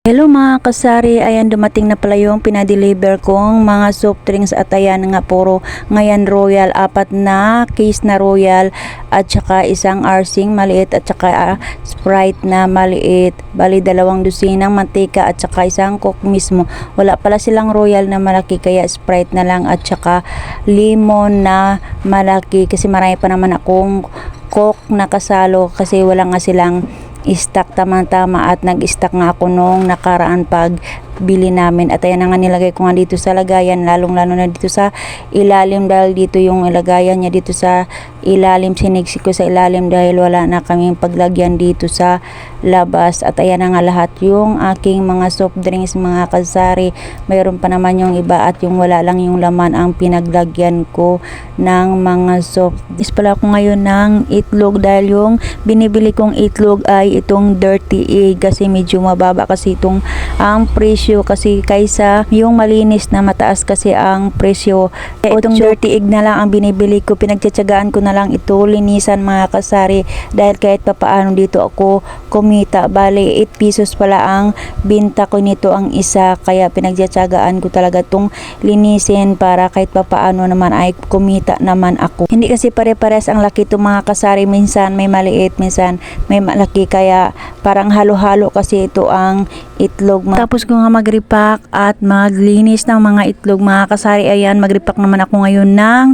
Hello mga kasari, ayan dumating na pala yung pinadeliver kong mga soft drinks at ayan nga puro ngayon Royal, 4 na case na Royal at saka isang Arsing maliit at saka Sprite na maliit, bali 2 dosinang mantika at saka isang Coke mismo. Wala pala silang Royal na malaki kaya Sprite na lang at saka lemon na malaki kasi marami pa naman akong Coke na kasalo kasi wala nga silang stock tama-tama at nag-stock nga ako nung nakaraan pag bili namin at ayan na nga nilagay ko nga dito sa lagayan, lalong-lalo na dito sa ilalim dahil dito yung ilagayan niya dito sa ilalim, sinigsik ko sa ilalim dahil wala na kaming paglagyan dito sa labas. At ayan na nga lahat yung aking mga soft drinks mga kasari, mayroon pa naman yung iba at yung wala lang yung laman ang pinaglagyan ko ng mga soft drinks. Pala ko ngayon ng itlog dahil yung binibili kong itlog ay itong dirty egg kasi medyo mababa kasi itong ang presyo kasi kaysa yung malinis na mataas kasi ang presyo. Itong dirty egg na lang ang binibili ko, pinagtsatsagaan ko na lang ito linisan mga kasari dahil kahit papaano dito ako kumita. Bali 8 pesos pala ang binta ko nito ang isa kaya pinagtsatsagaan ko talaga itong linisin para kahit papaano naman ay kumita naman ako. Hindi kasi pare-pares ang laki itong mga kasari, minsan may maliit, minsan may malaki kaya parang halo-halo kasi ito ang itlog. Tapos ko nga mag-repack at maglinis ng mga itlog mga kasari. Ayan, mag-repack naman ako ngayon ng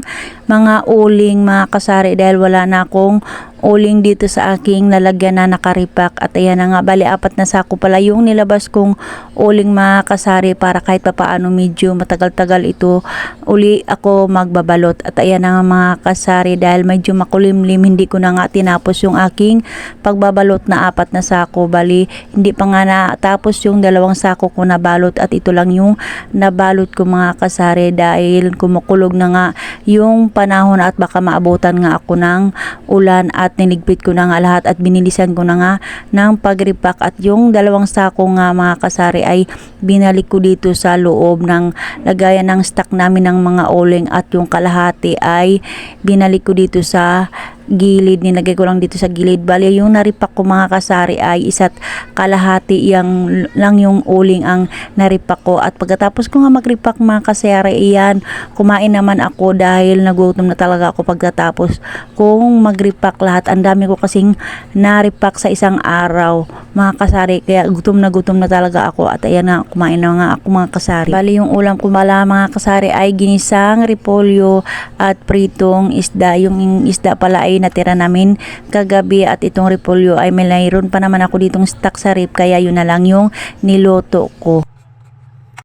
mga uling mga kasari dahil wala na akong uling dito sa aking lalagyan na nakaripak. At ayan na nga, bali 4 na sako pala yung nilabas kong uling mga kasari para kahit papaano medyo matagal-tagal ito uli ako magbabalot. At ayan na nga mga kasari, dahil medyo makulimlim hindi ko na nga tinapos yung aking pagbabalot na 4 na sako. Bali hindi pa nga natapos yung 2 sako ko na balot at ito lang yung nabalot ko mga kasari dahil kumukulog na nga yung panahon at baka maabutan nga ako ng ulan at niligpit ko na nga lahat at binilisan ko na nga ng pagripak. At yung 2 sako nga mga kasari ay binalik ko dito sa loob ng lagayan ng stock namin ng mga uling at yung kalahati ay binalik ko dito sa gilid, nilagay ko lang dito sa gilid. Bali yung naripak ko mga kasari ay 1 kalahati yang lang yung uling ang naripak ko. At pagkatapos ko nga magripak mga kasari, iyan kumain naman ako dahil nagutom na talaga ako pagkatapos kung magripak lahat. Ang dami ko kasing naripak sa isang araw mga kasari kaya gutom na talaga ako. At ayan na, kumain na nga ako mga kasari. Bali yung ulam ko mala mga kasari ay ginisang repolyo at pritong isda. Yung isda pala ay natira namin kagabi at itong repolyo ay mayroon pa naman ako ditong stock sa rip kaya yun na lang yung niluto ko.